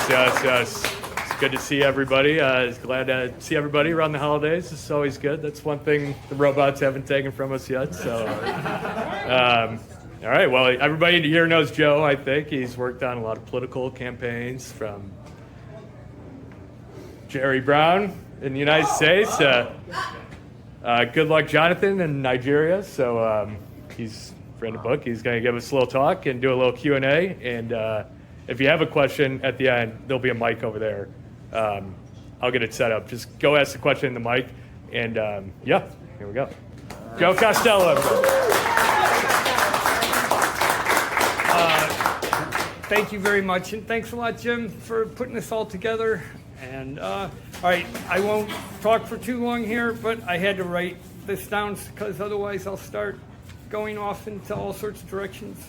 Yes. It's good to see everybody. Glad to see everybody around the holidays. It's always good. That's one thing the robots haven't taken from us yet. So, all right. Well, everybody here knows Joe, I think. He's worked on a lot of political campaigns, from Jerry Brown in the United States to Good Luck Jonathan in Nigeria. So he's read a book. He's going to give us a little talk and do a little Q&A. And if you have a question at the end, there'll be a mic over there. I'll get it set up. Just go ask the question in the mic. And here we go. Joe Costello, everybody. Thank you very much, and thanks a lot, Jim, for putting this all together. And all right, I won't talk for too long here, but I had to write this down because otherwise I'll start going off into all sorts of directions.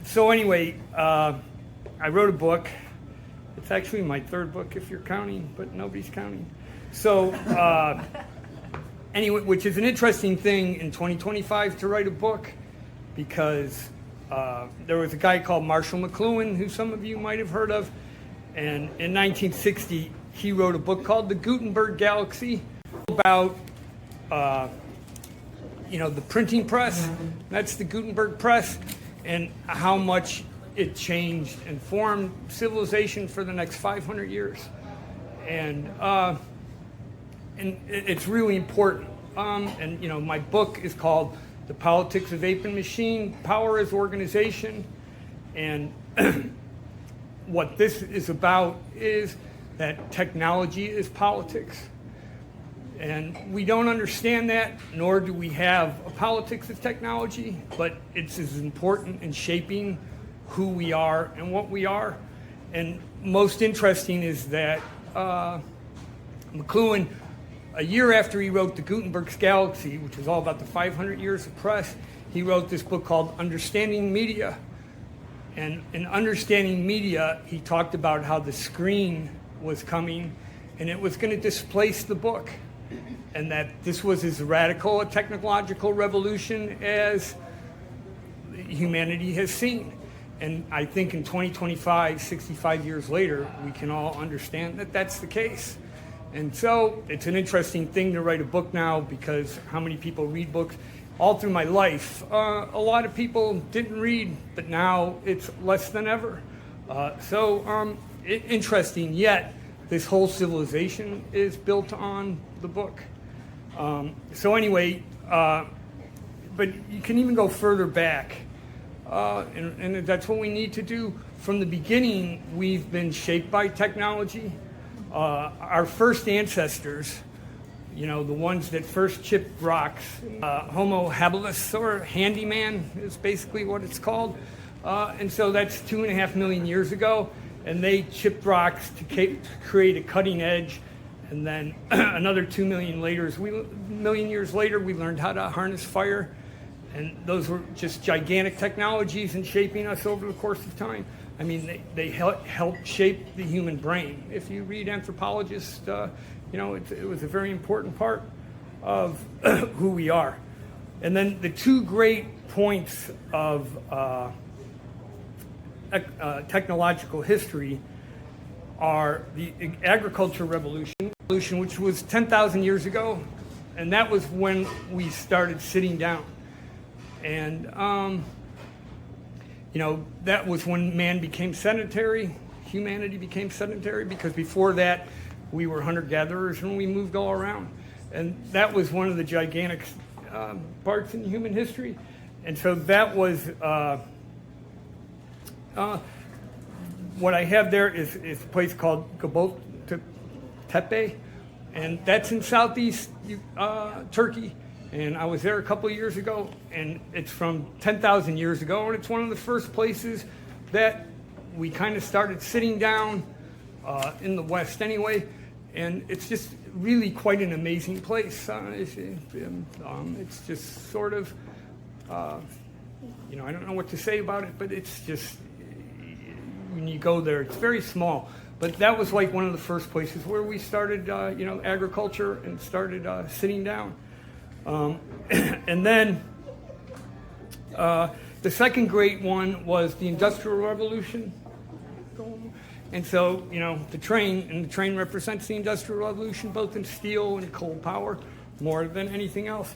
So anyway, I wrote a book. It's actually my third book if you're counting, but nobody's counting. So anyway, which is an interesting thing in 2025 to write a book, because there was a guy called Marshall McLuhan, who some of you might have heard of, and in 1960 he wrote a book called The Gutenberg Galaxy, about the printing press. That's the Gutenberg press, and how much it changed and formed civilization for the next 500 years. And it's really important. My book is called The Politics of Ape and Machine, Power as Organization. And what this is about is that technology is politics. And we don't understand that, nor do we have a politics of technology, but it's as important in shaping who we are and what we are. And most interesting is that McLuhan, a year after he wrote The Gutenberg's Galaxy, which is all about the 500 years of press, he wrote this book called Understanding Media. And in Understanding Media, he talked about how the screen was coming and it was going to displace the book. And that this was as radical a technological revolution as humanity has seen. And I think in 2025, 65 years later, we can all understand that that's the case. And so it's an interesting thing to write a book now, because how many people read books? All through my life, a lot of people didn't read, but now it's less than ever. Interesting, yet this whole civilization is built on the book. But you can even go further back. And that's what we need to do. From the beginning, we've been shaped by technology. Our first ancestors, the ones that first chipped rocks, Homo habilis, or handyman is basically what it's called. And so that's 2.5 million years ago. And they chipped rocks to create a cutting edge. And then another 2 million years later, we learned how to harness fire. And those were just gigantic technologies in shaping us over the course of time. I mean, they helped shape the human brain. If you read anthropologists, it was a very important part of who we are. And then the two great points of technological history are the agricultural revolution, which was 10,000 years ago, and that was when we started sitting down. And, that was when man became sedentary, humanity became sedentary, because before that, we were hunter-gatherers and we moved all around. And that was one of the gigantic parts in human history. And so that was, what I have there is a place called Göbekli Tepe, and that's in southeast Turkey. And I was there a couple of years ago, and it's from 10,000 years ago, and it's one of the first places that we kind of started sitting down in the West anyway, and it's just really quite an amazing place. It's just sort of, I don't know what to say about it, but it's just, when you go there, it's very small. But that was like one of the first places where we started, agriculture and started sitting down. And then The second great one was the Industrial Revolution. And so, the train represents the Industrial Revolution, both in steel and coal power, more than anything else.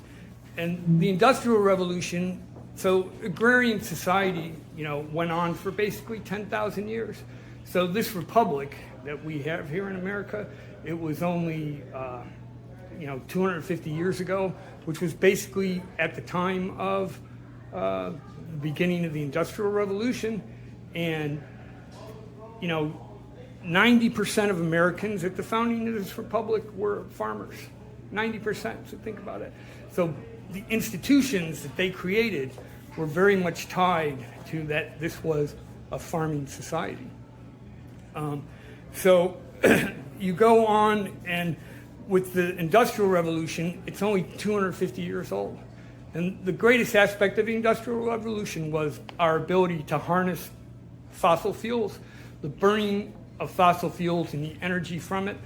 And the Industrial Revolution, so agrarian society, went on for basically 10,000 years. So this republic that we have here in America, it was only, 250 years ago, which was basically at the time of the beginning of the Industrial Revolution. And, 90% of Americans at the founding of this republic were farmers. 90%, so think about it. So the institutions that they created were very much tied to that this was a farming society. So you go on, and with the Industrial Revolution, it's only 250 years old. And the greatest aspect of the Industrial Revolution was our ability to harness fossil fuels, the burning of fossil fuels and the energy from it,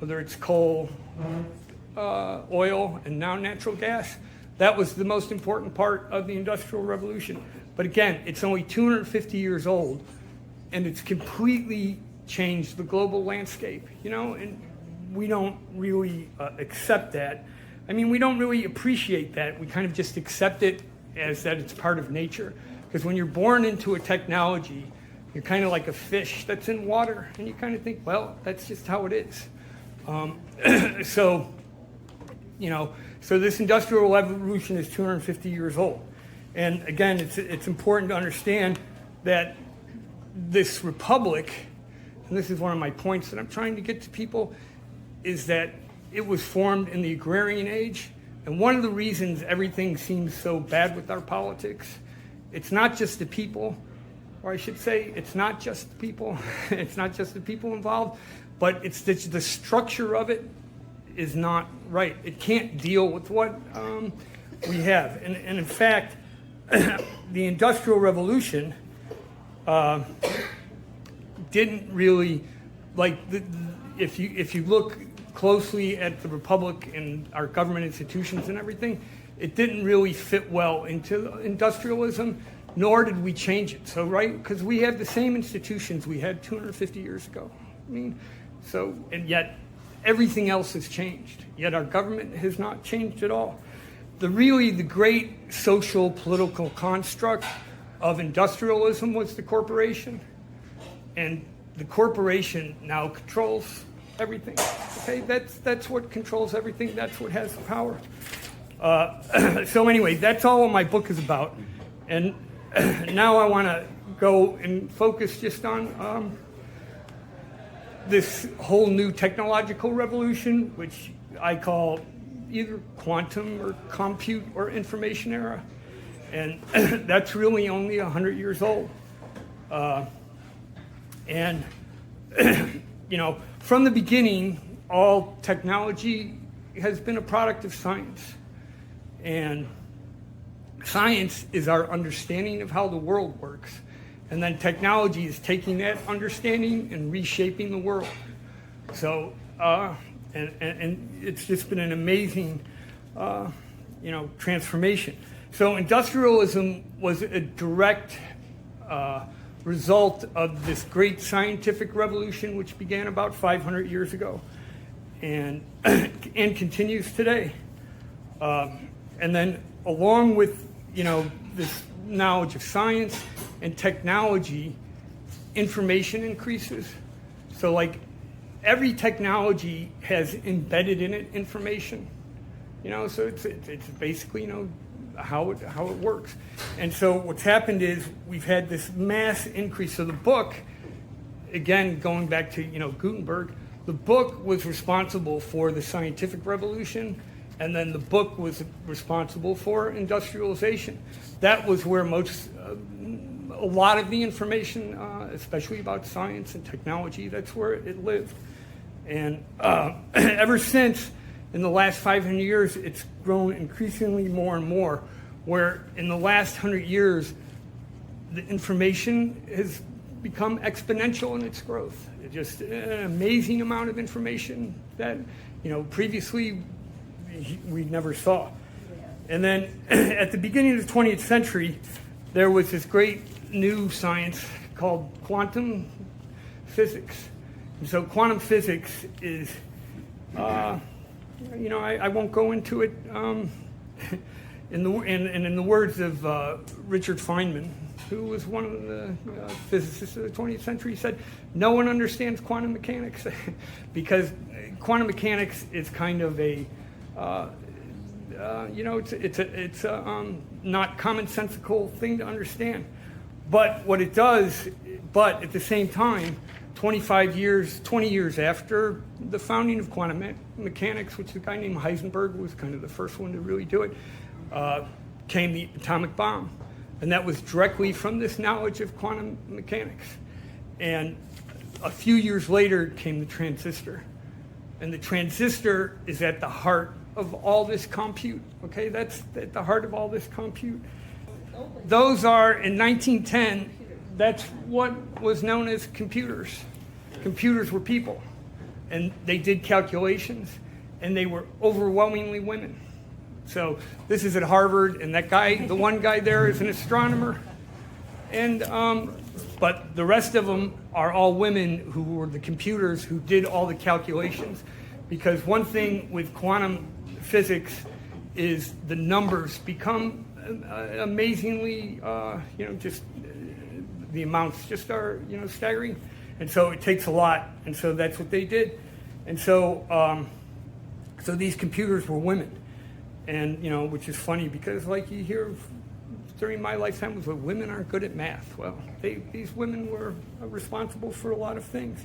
whether it's coal, oil, and now natural gas. That was the most important part of the Industrial Revolution. But again, it's only 250 years old, and it's completely changed the global landscape, and we don't really accept that. I mean, we don't really appreciate that. We kind of just accept it as that it's part of nature. Because when you're born into a technology, you're kind of like a fish that's in water, and you kind of think, well, that's just how it is. So this Industrial Revolution is 250 years old. And again, it's important to understand that this republic, and this is one of my points that I'm trying to get to people, is that it was formed in the agrarian age. And one of the reasons everything seems so bad with our politics, it's not just the people, or I should say, it's not just the people, it's not just the people involved, but it's the structure of it is not right. It can't deal with what we have. And in fact, the Industrial Revolution didn't really, if you look closely at the Republic and our government institutions and everything, it didn't really fit well into industrialism, nor did we change it. So, right, because we have the same institutions we had 250 years ago. And yet everything else has changed. Yet our government has not changed at all. The great social political construct of industrialism was the corporation. And the corporation now controls everything. Okay, that's what controls everything. That's what has the power. So anyway, that's all what my book is about. And now I want to go and focus just on this whole new technological revolution, which I call either quantum or compute or information era. And that's really only 100 years old. And from the beginning, all technology has been a product of science. And science is our understanding of how the world works. And then technology is taking that understanding and reshaping the world. So, and it's just been an amazing, transformation. So industrialism was a direct result of this great scientific revolution, which began about 500 years ago, and continues today. And then, along with this knowledge of science and technology, information increases. So, like, every technology has embedded in it information. So it's basically how it works. And so what's happened is we've had this mass increase. So the book, again, going back to Gutenberg, the book was responsible for the scientific revolution, and then the book was responsible for industrialization. That was where a lot of the information, especially about science and technology, that's where it lived. And ever since, in the last 500 years, it's grown increasingly more and more, where in the last 100 years, the information has become exponential in its growth. It's just an amazing amount of information that, previously we never saw. And then at the beginning of the 20th century, there was this great new science called quantum physics. And so quantum physics is, I won't go into it. In the words of Richard Feynman, who was one of the physicists of the 20th century, he said, "No one understands quantum mechanics," because quantum mechanics is kind of a, it's a not commonsensical thing to understand. But what it does, but at the same time, 20 years after the founding of quantum mechanics, which a guy named Heisenberg was kind of the first one to really do it, came the atomic bomb. And that was directly from this knowledge of quantum mechanics. And a few years later came the transistor. And the transistor is at the heart of all this compute, okay? That's at the heart of all this compute. Those are, in 1910, that's what was known as computers. Computers were people, and they did calculations, and they were overwhelmingly women. So this is at Harvard, and that guy, the one guy there, is an astronomer. And but the rest of them are all women who were the computers who did all the calculations. Because one thing with quantum physics is the numbers become amazingly, the amounts just are, staggering. And so it takes a lot. And so that's what they did. And so, so these computers were women. And, which is funny because like you hear during my lifetime was that women aren't good at math. Well, these women were responsible for a lot of things.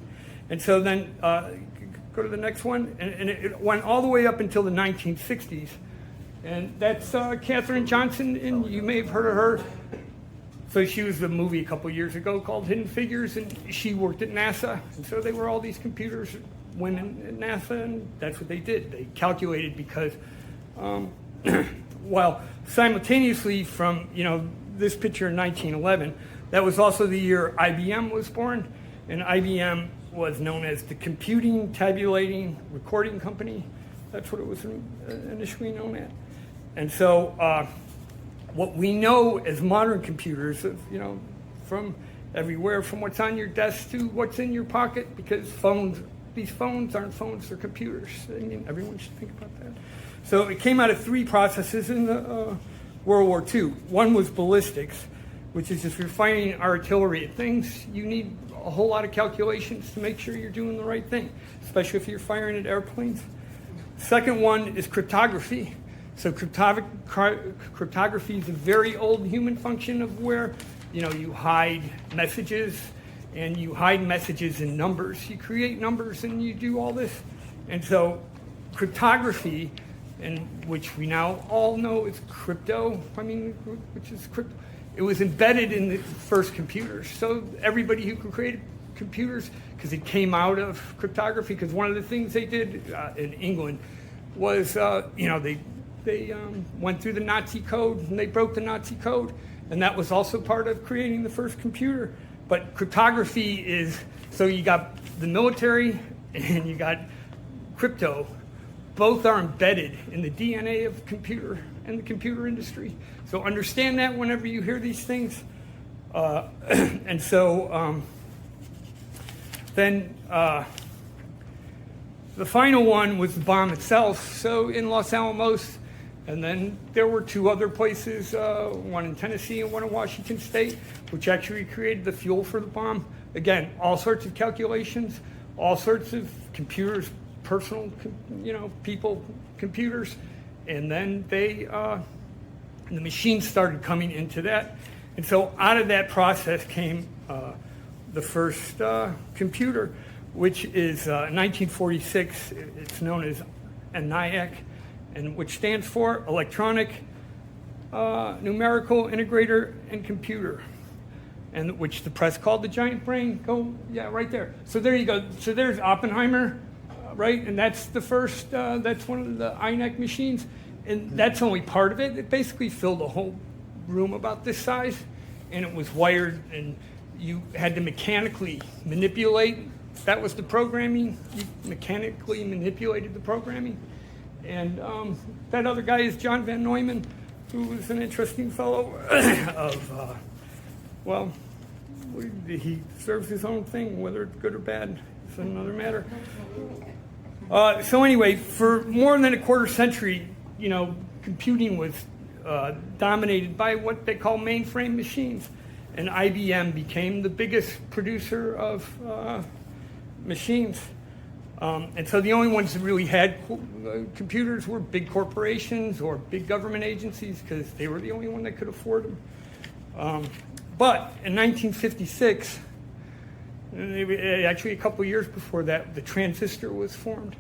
And so then go to the next one. And it went all the way up until the 1960s. And that's Katherine Johnson, and you may have heard of her. So she was in a movie a couple years ago called Hidden Figures, and she worked at NASA. And so they were all these computers, women at NASA, and that's what they did. They calculated because, while simultaneously from, this picture in 1911, that was also the year IBM was born, and IBM was known as the Computing, Tabulating, Recording Company. That's what it was initially known as. And so what we know as modern computers, from everywhere, from what's on your desk to what's in your pocket, because these phones aren't phones, they're computers. I mean, everyone should think about that. So it came out of three processes in the World War II. One was ballistics, which is if you're firing artillery at things, you need a whole lot of calculations to make sure you're doing the right thing, especially if you're firing at airplanes. Second one is cryptography. So cryptography is a very old human function of where, you hide messages, and you hide messages in numbers. You create numbers and you do all this. And so cryptography, and which we now all know is which is crypto, it was embedded in the first computers. So everybody who created computers, because it came out of cryptography, because one of the things they did in England was, they went through the Nazi code, and they broke the Nazi code, and that was also part of creating the first computer. But cryptography is, so you got the military and you got crypto. Both are embedded in the DNA of computer and the computer industry. So understand that whenever you hear these things. And so then the final one was the bomb itself. So in Los Alamos, and then there were two other places, one in Tennessee and one in Washington State, which actually created the fuel for the bomb. Again, all sorts of calculations, all sorts of computers, personal, people, computers. And then the machines started coming into that. And so out of that process came the first computer, which is 1946. It's known as ENIAC, and which stands for Electronic Numerical Integrator and Computer, and which the press called the giant brain. Right there. So there you go. So there's Oppenheimer, right? And that's the first, that's one of the ENIAC machines, and that's only part of it. It basically filled a whole room about this size, and it was wired, and you had to mechanically manipulate. That was the programming. You mechanically manipulated the programming. And that other guy is John von Neumann, who was an interesting fellow. Well, he serves his own thing, whether it's good or bad, it's another matter. So anyway, for more than a quarter century, computing was dominated by what they call mainframe machines. And IBM became the biggest producer of machines. And so the only ones that really had computers were big corporations or big government agencies because they were the only one that could afford them. But in 1956, actually a couple of years before that, the transistor was formed,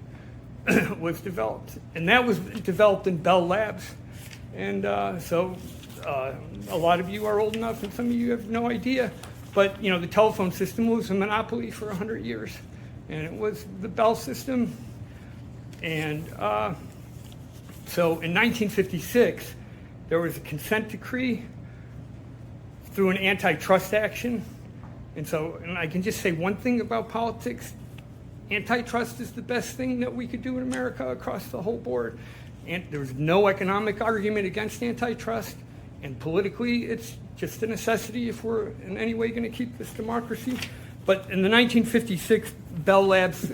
was developed. And that was developed in Bell Labs. And so a lot of you are old enough and some of you have no idea. But, the telephone system was a monopoly for 100 years. And it was the Bell system. And so in 1956, there was a consent decree through an antitrust action. And I can just say one thing about politics. Antitrust is the best thing that we could do in America across the whole board. And there's no economic argument against antitrust. And politically, it's just a necessity if we're in any way going to keep this democracy. But in the 1956 Bell Labs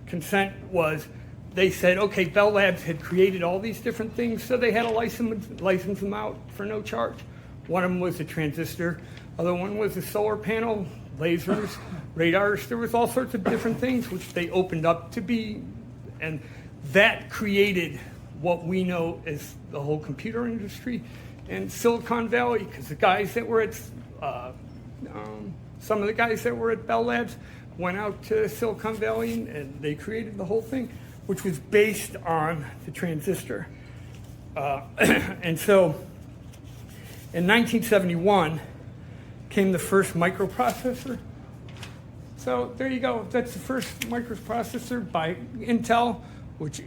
consent was, they said, okay, Bell Labs had created all these different things, so they had to license them out for no charge. One of them was a transistor, other one was a solar panel, lasers, radars. There was all sorts of different things which they opened up to be, and that created what we know as the whole computer industry in Silicon Valley, because the guys that were at some of the guys that were at Bell Labs went out to Silicon Valley and they created the whole thing, which was based on the transistor. And so in 1971 came the first microprocessor. So there you go. That's the first microprocessor by Intel, which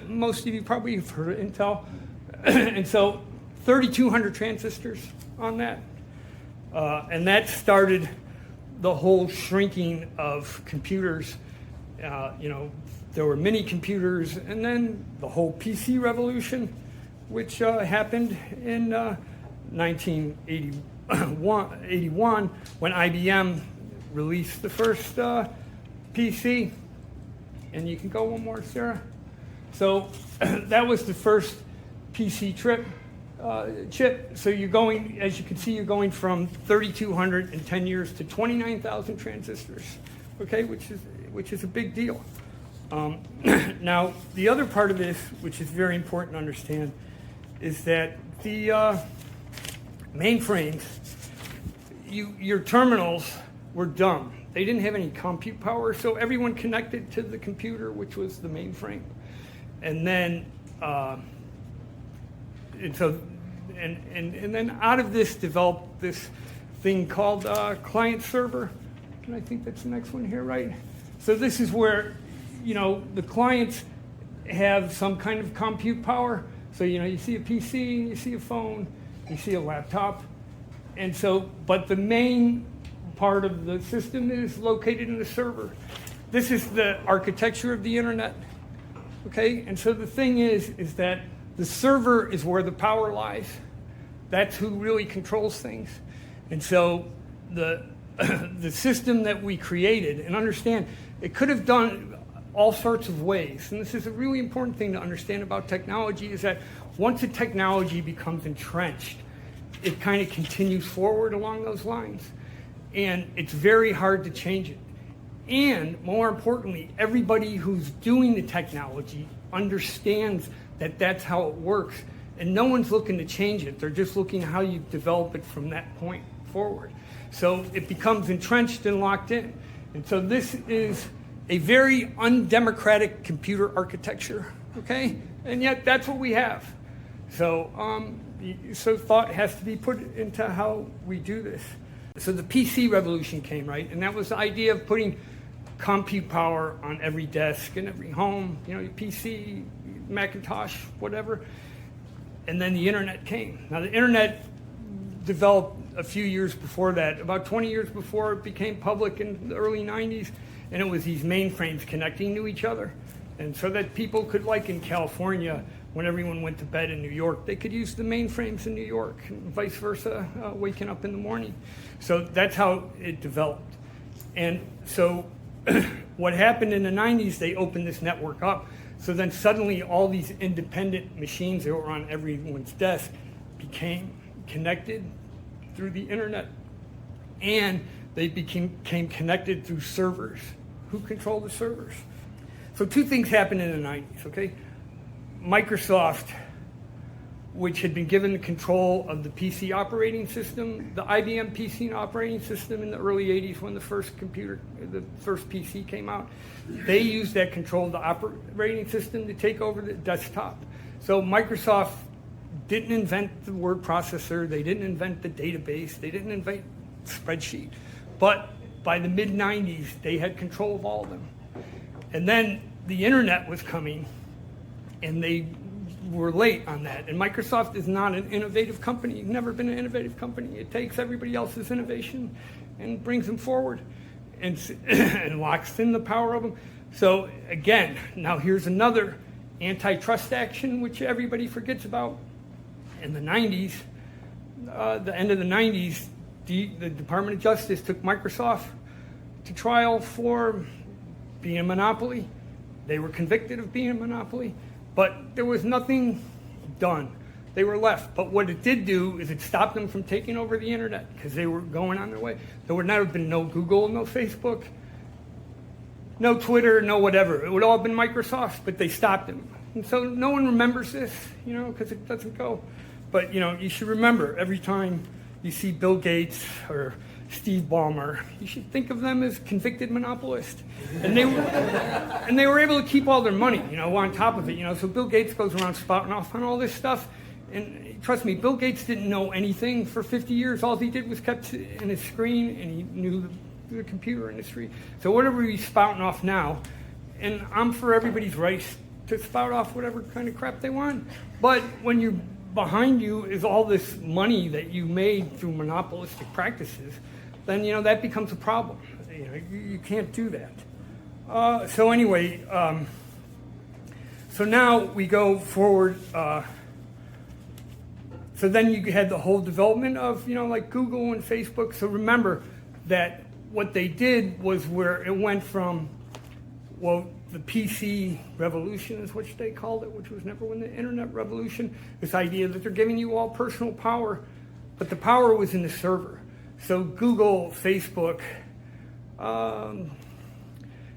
most of you probably have heard of Intel. And so 3,200 transistors on that. And that started the whole shrinking of computers. There were mini computers, and then the whole PC revolution, which happened in 1981 when IBM released the first PC. And you can go one more, Sarah. So that was the first PC chip. So you're going, as you can see, you're going from 3,200 in 10 years to 29,000 transistors, okay, which is a big deal. Now, the other part of this, which is very important to understand, is that the mainframes, your terminals were dumb. They didn't have any compute power, so everyone connected to the computer, which was the mainframe. And then, and then out of this developed this thing called client server. And I think that's the next one here, right? So this is where, the clients have some kind of compute power. So, you see a PC, you see a phone, you see a laptop. And so, but the main part of the system is located in the server. This is the architecture of the internet, okay? And so the thing is that the server is where the power lies. That's who really controls things. And so the system that we created, and understand, it could have done all sorts of ways. And this is a really important thing to understand about technology, is that once a technology becomes entrenched, it kind of continues forward along those lines. And it's very hard to change it. And more importantly, everybody who's doing the technology understands that that's how it works. And no one's looking to change it. They're just looking at how you develop it from that point forward. So it becomes entrenched and locked in. And so this is a very undemocratic computer architecture, okay? And yet that's what we have. So, so thought has to be put into how we do this. So the PC revolution came, right? And that was the idea of putting compute power on every desk in every home, your PC, Macintosh, whatever. And then the internet came. Now the internet developed a few years before that, about 20 years before it became public in the early 90s, and it was these mainframes connecting to each other. And so that people could, like in California, when everyone went to bed in New York, they could use the mainframes in New York, and vice versa, waking up in the morning. So that's how it developed. And so what happened in the 90s, they opened this network up. So then suddenly all these independent machines that were on everyone's desk became connected through the internet. And they became connected through servers. Who controlled the servers? So two things happened in the 90s, okay? Microsoft, which had been given the control of the PC operating system, the IBM PC operating system in the early 80s when the first PC came out, they used that control of the operating system to take over the desktop. So Microsoft didn't invent the word processor, they didn't invent the database, they didn't invent spreadsheet. But by the mid-90s, they had control of all of them. And then the internet was coming, and they were late on that. And Microsoft is not an innovative company, never been an innovative company. It takes everybody else's innovation and brings them forward and locks in the power of them. So again, now here's another antitrust action, which everybody forgets about. In the 90s, the end of the 90s, the Department of Justice took Microsoft to trial for being a monopoly. They were convicted of being a monopoly, but there was nothing done. They were left. But what it did do is it stopped them from taking over the internet because they were going on their way. There would not have been no Google, no Facebook, no Twitter, no whatever. It would all have been Microsoft, but they stopped them. And so no one remembers this, because it doesn't go. But, you should remember every time you see Bill Gates or Steve Ballmer, you should think of them as convicted monopolists. And they were able to keep all their money, on top of it. So Bill Gates goes around spouting off on all this stuff. And trust me, Bill Gates didn't know anything for 50 years. All he did was kept in his screen, and he knew the computer industry. So whatever he's spouting off now, and I'm for everybody's rights to spout off whatever kind of crap they want. But when you're behind you is all this money that you made through monopolistic practices, then that becomes a problem. You can't do that. So anyway, so now we go forward. So then you had the whole development of like Google and Facebook. So remember that what they did was where it went from, the PC revolution is what they called it, which was never when the internet revolution, this idea that they're giving you all personal power, but the power was in the server. So Google, Facebook,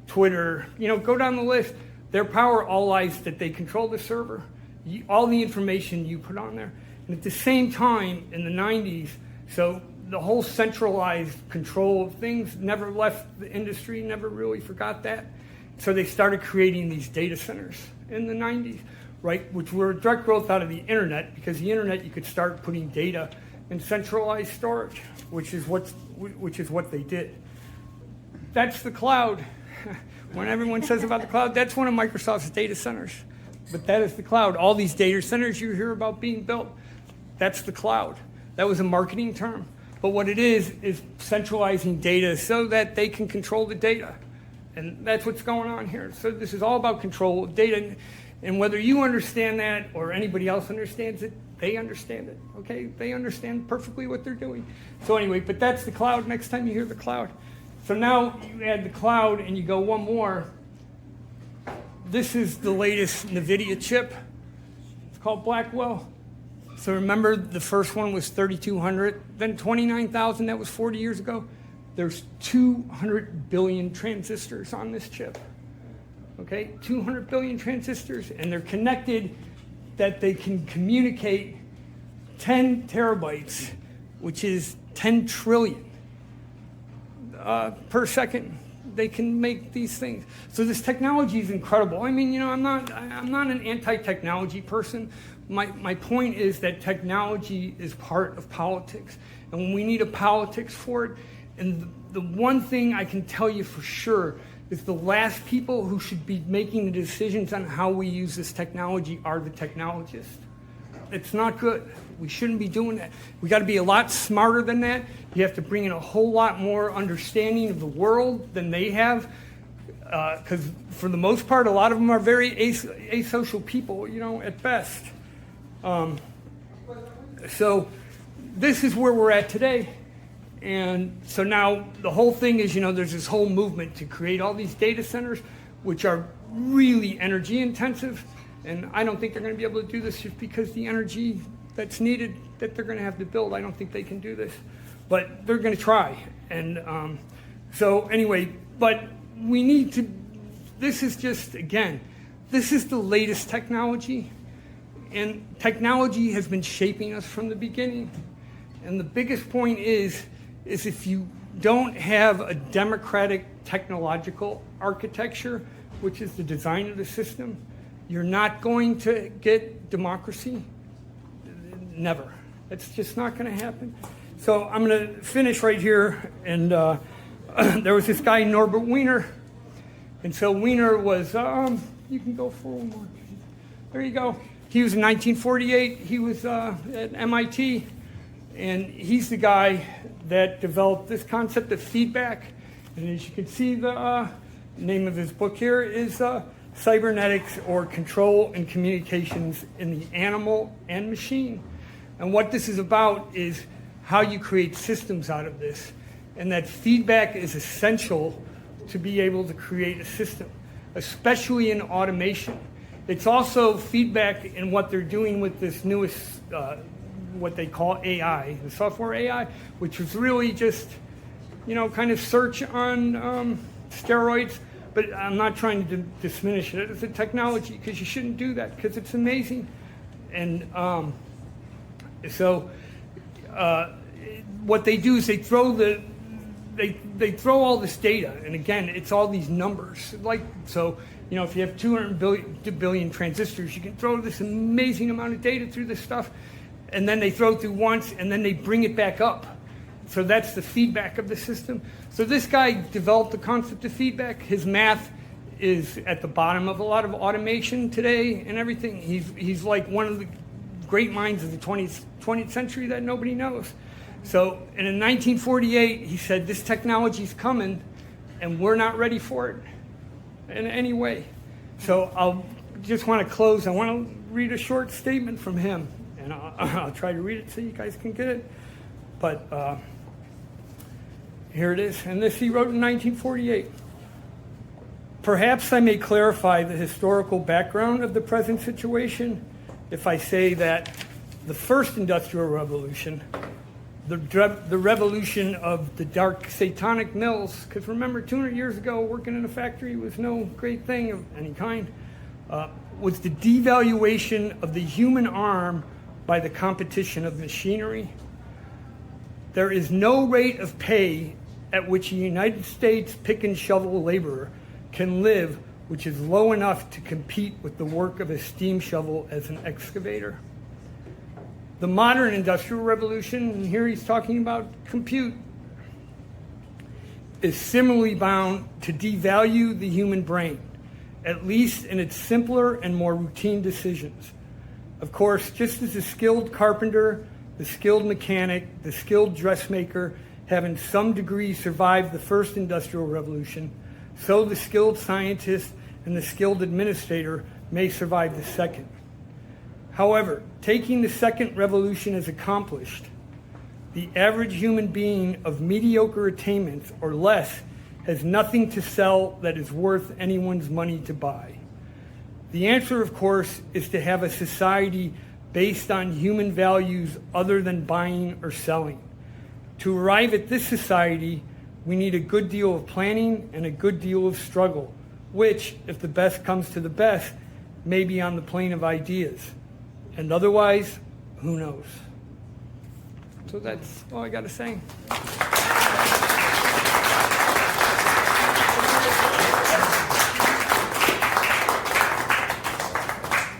Twitter, go down the list. Their power all lies that they control the server, all the information you put on there. And at the same time, in the 90s, so the whole centralized control of things never left the industry, never really forgot that. So they started creating these data centers in the 90s, right, which were a direct growth out of the internet, because the internet you could start putting data in centralized storage, which is what they did. That's the cloud. When everyone says about the cloud, that's one of Microsoft's data centers. But that is the cloud. All these data centers you hear about being built, that's the cloud. That was a marketing term. But what it is centralizing data so that they can control the data. And that's what's going on here. So this is all about control of data. And whether you understand that or anybody else understands it, they understand it, okay? They understand perfectly what they're doing. So anyway, but that's the cloud next time you hear the cloud. So now you add the cloud and you go one more. This is the latest NVIDIA chip. It's called Blackwell. So remember the first one was 3,200, then 29,000, that was 40 years ago. There's 200 billion transistors on this chip, okay? 200 billion transistors, and they're connected that they can communicate 10 terabytes, which is 10 trillion per second. They can make these things. So this technology is incredible. I mean, I'm not an anti-technology person. My point is that technology is part of politics, and when we need a politics for it, and the one thing I can tell you for sure is the last people who should be making the decisions on how we use this technology are the technologists. It's not good. We shouldn't be doing that. We got to be a lot smarter than that. You have to bring in a whole lot more understanding of the world than they have. because for the most part, a lot of them are very asocial people, at best. So this is where we're at today. And so now the whole thing is, there's this whole movement to create all these data centers, which are really energy intensive. And I don't think they're going to be able to do this just because the energy that's needed that they're going to have to build, I don't think they can do this. But they're going to try. And so anyway, but we need to, this is just, again, this is the latest technology. And technology has been shaping us from the beginning. And the biggest point is if you don't have a democratic technological architecture, which is the design of the system, you're not going to get democracy. Never. It's just not going to happen. So I'm going to finish right here. And there was this guy, Norbert Wiener. And so Wiener was, you can go for one more. There you go. He was in 1948. He was at MIT. And he's the guy that developed this concept of feedback. And as you can see, the name of his book here is Cybernetics, or Control and Communications in the Animal and Machine. And what this is about is how you create systems out of this. And that feedback is essential to be able to create a system, especially in automation. It's also feedback in what they're doing with this newest, what they call AI, the software AI, which was really just, kind of search on steroids. But I'm not trying to diminish it as a technology, because you shouldn't do that, because it's amazing. And so what they do is they throw they throw all this data, and again, it's all these numbers. If you have 200 billion transistors, you can throw this amazing amount of data through this stuff, and then they throw it through once, and then they bring it back up. So that's the feedback of the system. So this guy developed the concept of feedback. His math is at the bottom of a lot of automation today and everything. He's like one of the great minds of the 20th century that nobody knows. So, and in 1948, he said, this technology's coming, and we're not ready for it in any way. So I'll just want to close. I want to read a short statement from him, and I'll try to read it so you guys can get it. But here it is, and this he wrote in 1948. Perhaps I may clarify the historical background of the present situation if I say that the first industrial revolution, the revolution of the dark satanic mills, because remember 200 years ago working in a factory was no great thing of any kind, was the devaluation of the human arm by the competition of machinery. There is no rate of pay at which a United States pick and shovel laborer can live which is low enough to compete with the work of a steam shovel as an excavator. The modern industrial revolution, and here he's talking about compute, is similarly bound to devalue the human brain, at least in its simpler and more routine decisions. Of course, just as the skilled carpenter, the skilled mechanic, the skilled dressmaker have in some degree survived the first industrial revolution, so the skilled scientist and the skilled administrator may survive the second. However, taking the second revolution as accomplished, the average human being of mediocre attainments or less has nothing to sell that is worth anyone's money to buy. The answer, of course, is to have a society based on human values other than buying or selling. To arrive at this society, we need a good deal of planning and a good deal of struggle, which, if the best comes to the best, may be on the plane of ideas. And otherwise, who knows? So that's all I got to say.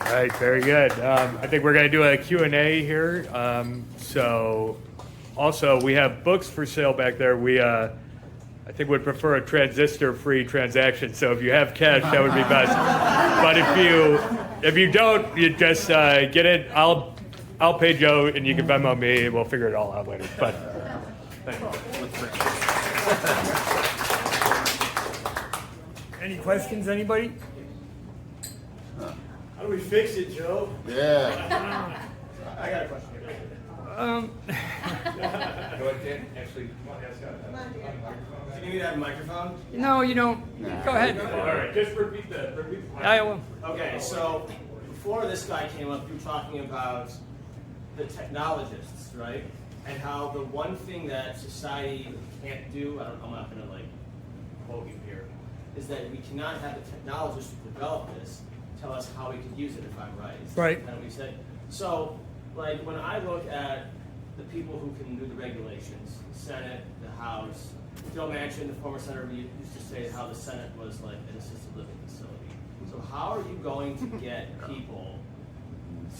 All right, very good. I think we're going to do a Q&A here. So also, we have books for sale back there. We, I think, would prefer a transistor-free transaction. So if you have cash, that would be best. But if you don't, you just get it. I'll pay Joe, and you can Venmo me, and we'll figure it all out later. But thank you. Any questions, anybody? How do we fix it, Joe? Yeah. I got a question. Um, Do you need me to have a microphone? no, you don't. Go ahead. All right, just repeat the I will. Okay, so before this guy came up, you were talking about the technologists, right? And how the one thing that society can't do, I'm not going to like quote you here, is that we cannot have the technologists who develop this tell us how we could use it, if I'm right. Right. Kind of what you said. So, like, when I look at the people who can do the regulations, the Senate, the House, Joe Manchin, the former senator, used to say how the Senate was like an assisted living facility. So how are you going to get people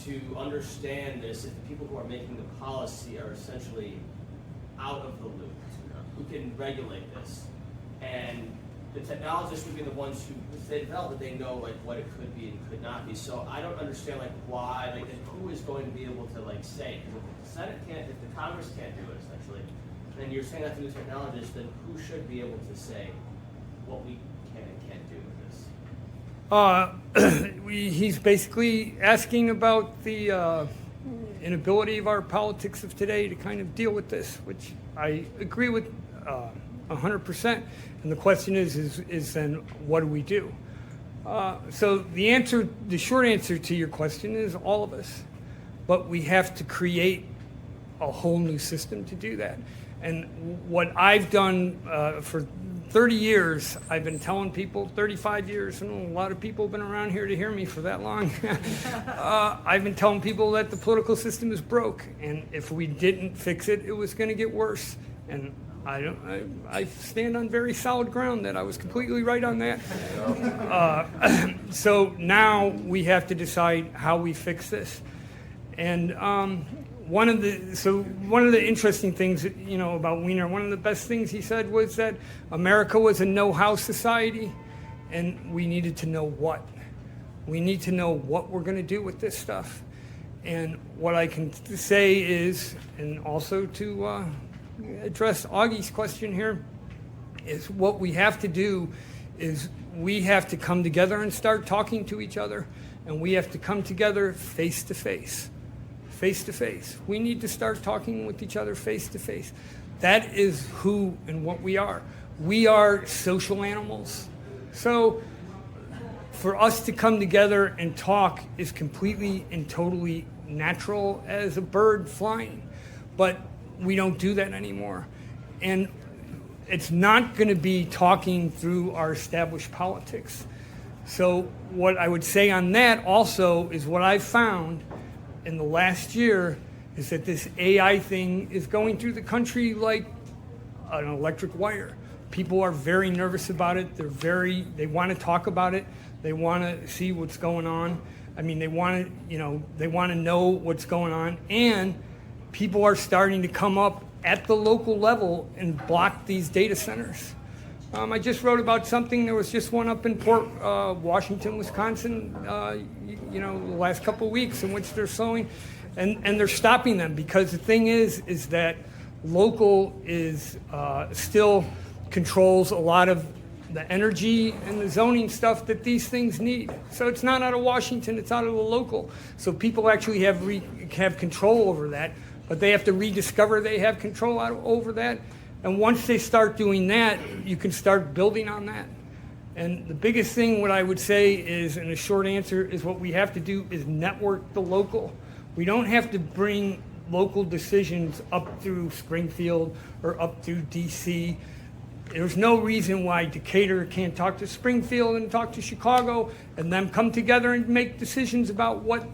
to understand this if the people who are making the policy are essentially out of the loop, who can regulate this? And the technologists would be the ones who, if they develop it, they know like what it could be and could not be. So I don't understand like why, like who is going to be able to like say, because if the Senate can't, if the Congress can't do it essentially, and you're saying that to the technologists, then who should be able to say what we can and can't do with this? He's basically asking about the inability of our politics of today to kind of deal with this, which I agree with 100%. And the question is then what do we do? So the short answer to your question is all of us. But we have to create a whole new system to do that. And what I've done for 30 years, I've been telling people, 35 years, and a lot of people have been around here to hear me for that long. I've been telling people that the political system is broke, and if we didn't fix it, it was going to get worse. And I stand on very solid ground that I was completely right on that. So now we have to decide how we fix this. And one of the interesting things, about Wiener, one of the best things he said was that America was a know-how society, and we needed to know what. We need to know what we're going to do with this stuff. And what I can say is, and also to address Augie's question here, is what we have to do is we have to come together and start talking to each other, and we have to come together face to face. Face to face. We need to start talking with each other face to face. That is who and what we are. We are social animals. So for us to come together and talk is completely and totally natural as a bird flying. But we don't do that anymore. And it's not going to be talking through our established politics. So what I would say on that also is what I've found in the last year is that this AI thing is going through the country like an electric wire. People are very nervous about it. They want to talk about it. They want to see what's going on. I mean, they want to know what's going on. And people are starting to come up at the local level and block these data centers. I just wrote about something. There was just one up in Port Washington, Wisconsin, the last couple of weeks, in which they're slowing, and they're stopping them because the thing is that local is still controls a lot of the energy and the zoning stuff that these things need. So it's not out of Washington; it's out of the local. So people actually have control over that, but they have to rediscover they have control over that. And once they start doing that, you can start building on that. And the biggest thing, what I would say is, in a short answer, is what we have to do is network the local. We don't have to bring local decisions up through Springfield or up through DC. There's no reason why Decatur can't talk to Springfield and talk to Chicago and then come together and make decisions about what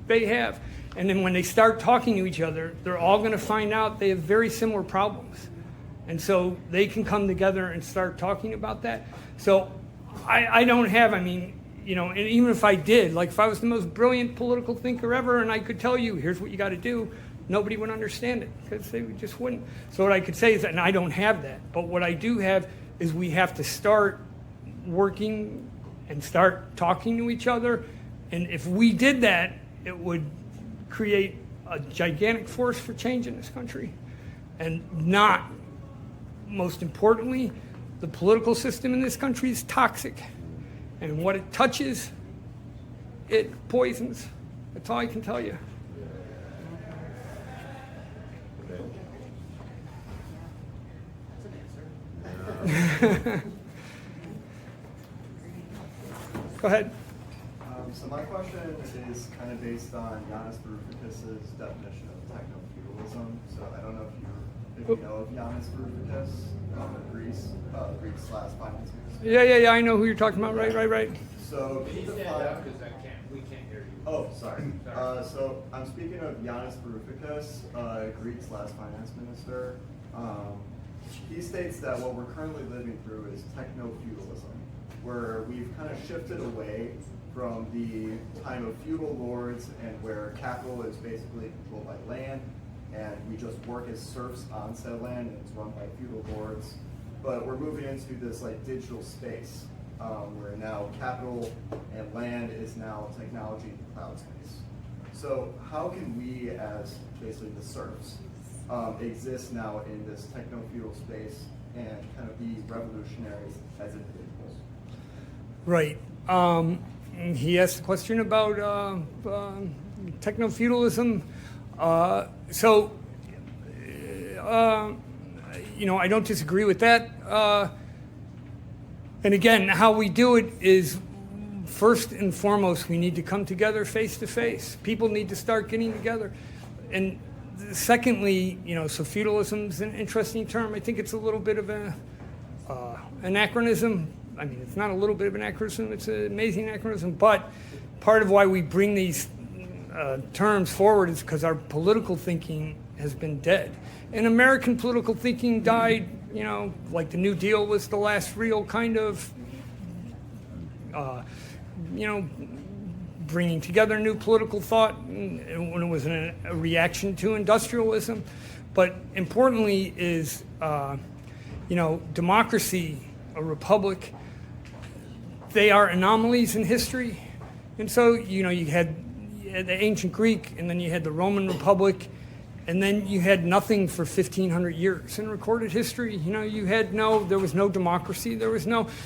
they have. And then when they start talking to each other, they're all going to find out they have very similar problems. And so they can come together and start talking about that. So I don't have, and even if I did, like if I was the most brilliant political thinker ever and I could tell you, here's what you got to do, nobody would understand it because they just wouldn't. So what I could say is that, and I don't have that, but what I do have is we have to start working and start talking to each other. And if we did that, it would create a gigantic force for change in this country. And not, most importantly, the political system in this country is toxic. And what it touches, it poisons. That's all I can tell you. Go ahead. So my question is kind of based on Yanis Varoufakis' definition of techno-feudalism. So I don't know if you know of Yanis Varoufakis, Greek/finance minister. Yeah, I know who you're talking about. Right. So Can you stand up, because we can't hear you. Oh, sorry. So I'm speaking of Yanis Varoufakis, Greek/finance minister. He states that what we're currently living through is techno-feudalism, where we've kind of shifted away from the time of feudal lords and where capital is basically controlled by land, and we just work as serfs on said land, and it's run by feudal lords. But we're moving into this like digital space, where now capital and land is now technology in the cloud space. So how can we, as basically the serfs, exist now in this techno-feudal space and kind of be revolutionaries as individuals? Right. He asked a question about techno-feudalism. I don't disagree with that. And again, how we do it is, first and foremost, we need to come together face to face. People need to start getting together. And secondly, so feudalism is an interesting term. I think it's a little bit of an anachronism. I mean, it's not a little bit of an anachronism, it's an amazing anachronism, but part of why we bring these terms forward is because our political thinking has been dead. And American political thinking died, like the New Deal was the last real kind of, bringing together new political thought when it was a reaction to industrialism. But importantly is, democracy, a republic, they are anomalies in history. And so, you had the ancient Greek, and then you had the Roman Republic, and then you had nothing for 1,500 years in recorded history. There was no democracy,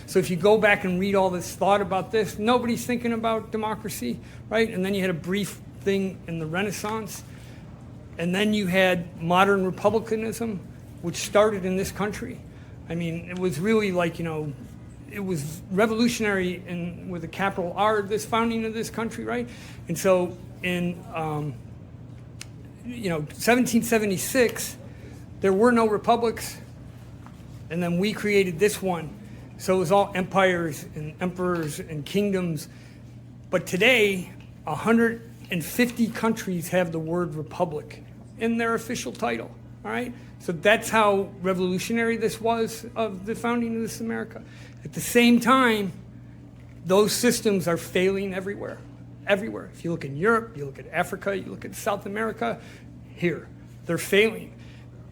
so if you go back and read all this thought about this, nobody's thinking about democracy, right? And then you had a brief thing in the Renaissance, and then you had modern republicanism, which started in this country. I mean, it was really like, it was revolutionary with a capital R, this founding of this country, right? And so in 1776, there were no republics, and then we created this one. So it was all empires and emperors and kingdoms. But today, 150 countries have the word republic in their official title, all right? So that's how revolutionary this was of the founding of this America. At the same time, those systems are failing everywhere. Everywhere. If you look in Europe, you look at Africa, you look at South America, here, they're failing.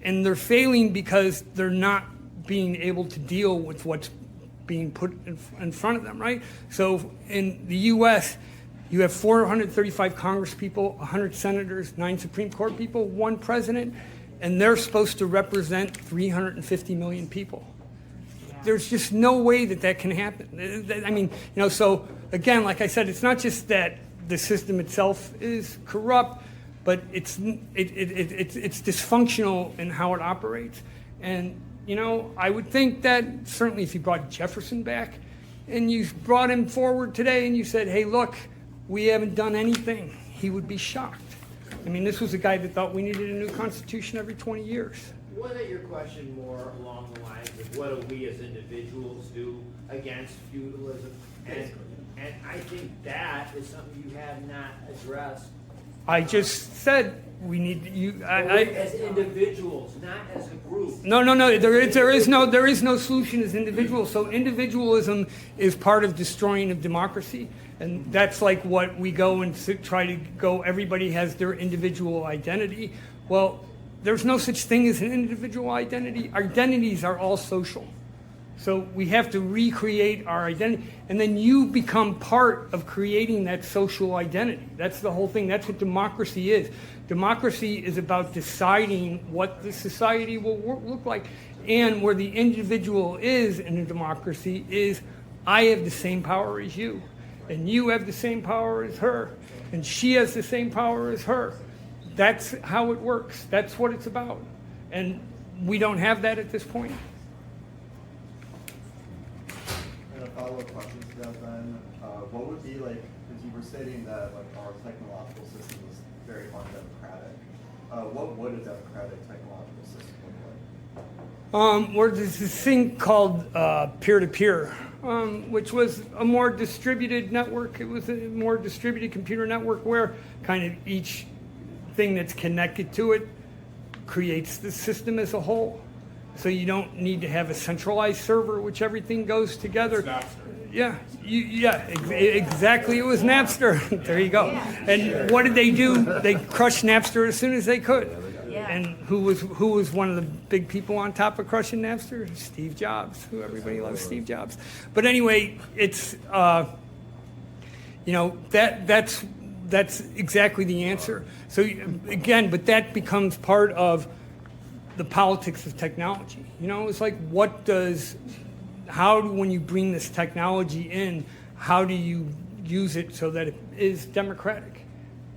And they're failing because they're not being able to deal with what's being put in front of them, right? So in the U.S., you have 435 congresspeople, 100 senators, 9 Supreme Court people, 1 president, and they're supposed to represent 350 million people. There's just no way that can happen. I mean, so again, like I said, it's not just that the system itself is corrupt, but it's dysfunctional in how it operates. And, I would think that certainly if you brought Jefferson back and you brought him forward today and you said, hey, look, we haven't done anything, he would be shocked. I mean, this was a guy that thought we needed a new constitution every 20 years. Wasn't your question more along the lines of what do we as individuals do against feudalism? And I think that is something you have not addressed. I just said we need you. As individuals, not as a group. No. There is no solution as individuals. So individualism is part of destroying of democracy, and that's like what we go and try to go. Everybody has their individual identity. Well, there's no such thing as an individual identity. Identities are all social. So we have to recreate our identity, and then you become part of creating that social identity. That's the whole thing. That's what democracy is. Democracy is about deciding what the society will look like, and where the individual is in a democracy is, I have the same power as you, and you have the same power as her, and she has the same power as her. That's how it works. That's what it's about. And we don't have that at this point. And a follow-up question to that then, what would be like, because you were stating that like our technological system is very undemocratic. What would a democratic technological system look like? Where there's this thing called peer-to-peer, which was a more distributed network. It was a more distributed computer network where kind of each thing that's connected to it creates the system as a whole. So you don't need to have a centralized server, which everything goes together. Yeah, exactly. It was Napster. There you go. And what did they do? They crushed Napster as soon as they could. Yeah. And who was one of the big people on top of crushing Napster? Steve Jobs, who everybody loves Steve Jobs. But anyway, it's that's exactly the answer. So again, but that becomes part of the politics of technology. It's like, when you bring this technology in, how do you use it so that it is democratic?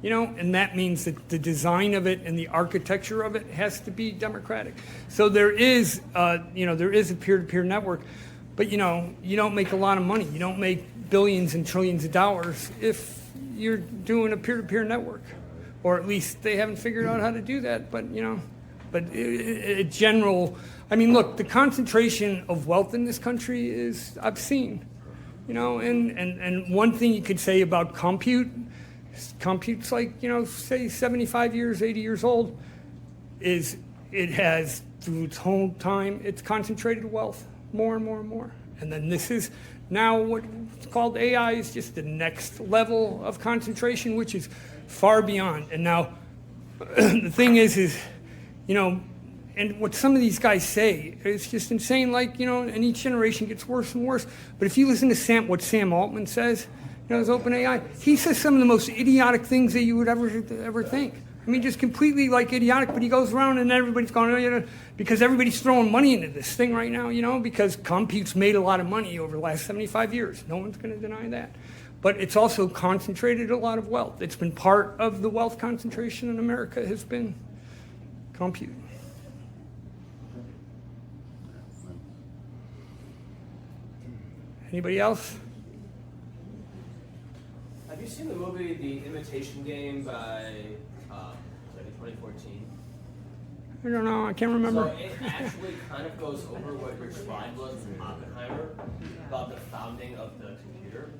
And that means that the design of it and the architecture of it has to be democratic. So there is a peer-to-peer network, but you don't make a lot of money. You don't make billions and trillions of dollars if you're doing a peer-to-peer network, or at least they haven't figured out how to do that. But general, look, the concentration of wealth in this country is obscene. And one thing you could say about compute's like, say 75 years, 80 years old, is it has, through its whole time, it's concentrated wealth more and more and more. And then this is now what's called AI is just the next level of concentration, which is far beyond. And now the thing is, and what some of these guys say is just insane, and each generation gets worse and worse. But if you listen to what Sam Altman says, his OpenAI, he says some of the most idiotic things that you would ever think. Just completely idiotic, but he goes around and everybody's going, because everybody's throwing money into this thing right now, because compute's made a lot of money over the last 75 years. No one's going to deny that. But it's also concentrated a lot of wealth. It's been part of the wealth concentration in America has been compute. Anybody else? Have you seen the movie The Imitation Game by 2014? I don't know. I can't remember. So it actually kind of goes over what your slide was from Oppenheimer about the founding of the computer.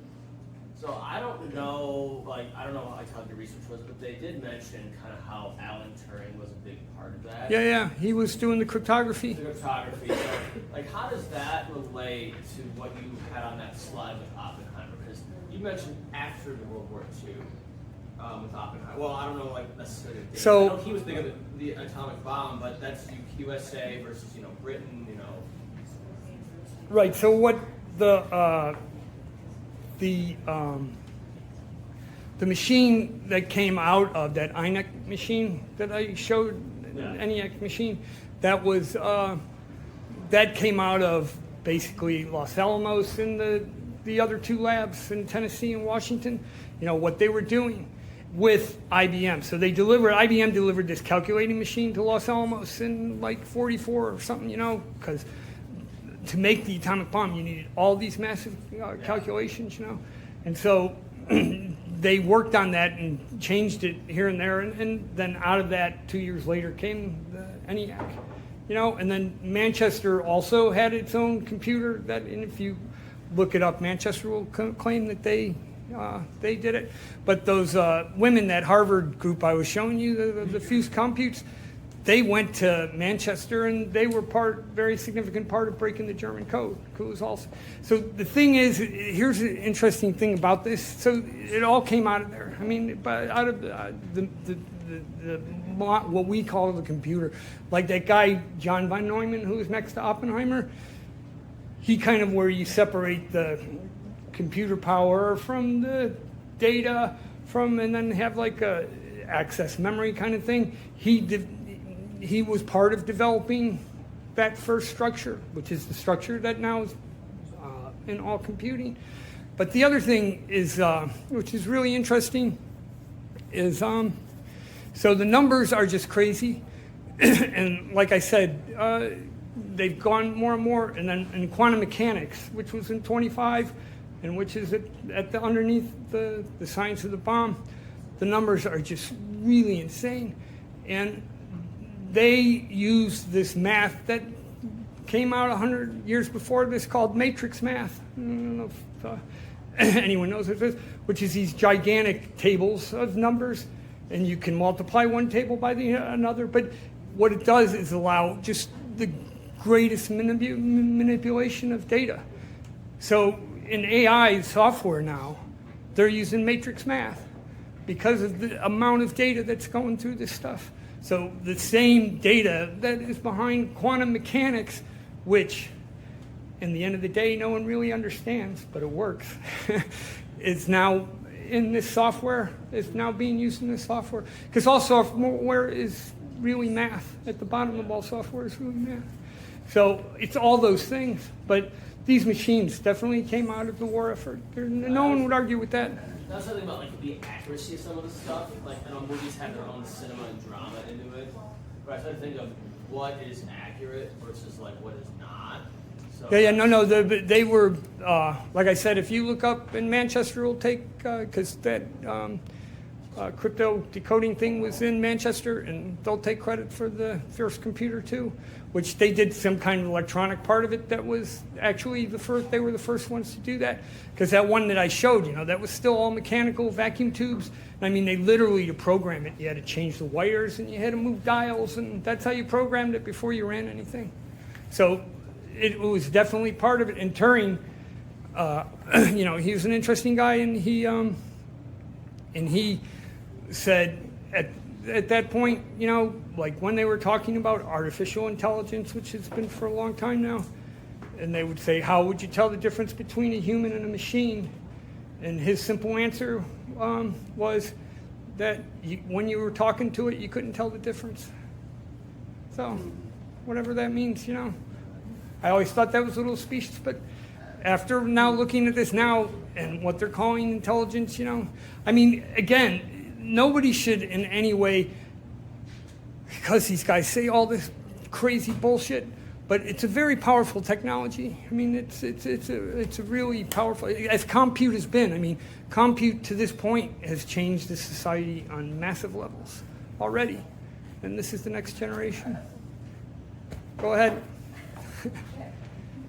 So I don't know how the research was, but they did mention kind of how Alan Turing was a big part of that. Yeah. He was doing the cryptography. So, how does that relate to what you had on that slide with Oppenheimer? Because you mentioned after the World War II with Oppenheimer. Well, I don't know necessarily. So I know he was big of the atomic bomb, but that's USA versus Britain. Right. So what the machine that came out of that ENIAC machine that I showed, ENIAC machine, that was that came out of basically Los Alamos and the other two labs in Tennessee and Washington. What they were doing with IBM. So IBM delivered this calculating machine to Los Alamos in 44 or something, because to make the atomic bomb, you needed all these massive calculations, And so they worked on that and changed it here and there. And then out of that, 2 years later, came the ENIAC, And then Manchester also had its own computer and if you look it up, Manchester will claim that they did it. But those women, that Harvard group I was showing you, the Fused Computes, they went to Manchester and they were very significant part of breaking the German code. So the thing is, here's an interesting thing about this. So it all came out of there. Out of what we call the computer. Like that guy, John von Neumann, who was next to Oppenheimer, he kind of where you separate the computer power from the data and then have like a access memory kind of thing. He was part of developing that first structure, which is the structure that now is in all computing. But the other thing is, which is really interesting, is so the numbers are just crazy, and like I said, they've gone more and more. And then in quantum mechanics, which was in 25, and which is at the underneath the science of the bomb, the numbers are just really insane. And they use this math that came out 100 years before this called matrix math. I don't know if anyone knows what it is, which is these gigantic tables of numbers, and you can multiply one table by another. But what it does is allow just the greatest manipulation of data. So in AI software now, they're using matrix math because of the amount of data that's going through this stuff. So the same data that is behind quantum mechanics, which in the end of the day no one really understands, but it works, is now in this software, is now being used in this software. Because all software is really math. At the bottom of all software is really math. So it's all those things, but these machines definitely came out of the war effort. No one would argue with that. That's something about like the accuracy of some of the stuff. Like I know movies have their own cinema and drama into it, but I try to think of what is accurate versus like what is not. So, No. They were like I said. If you look up in Manchester, it'll take because that crypto decoding thing was in Manchester, and they'll take credit for the first computer too, which they did some kind of electronic part of it that was actually the first. They were the first ones to do that, because that one that I showed, that was still all mechanical vacuum tubes. I mean, they literally, to program it, you had to change the wires and you had to move dials, and that's how you programmed it before you ran anything. So it was definitely part of it. And Turing, he was an interesting guy, and he said at that point, like when they were talking about artificial intelligence, which has been for a long time now, and they would say, how would you tell the difference between a human and a machine? And his simple answer was that when you were talking to it, you couldn't tell the difference. So whatever that means, I always thought that was a little specious, but after now looking at this now and what they're calling intelligence, I mean, again, nobody should in any way, because these guys say all this crazy bullshit, but it's a very powerful technology. I mean, it's a really powerful, as compute has been. I mean, compute to this point has changed the society on massive levels already, and this is the next generation. Go ahead.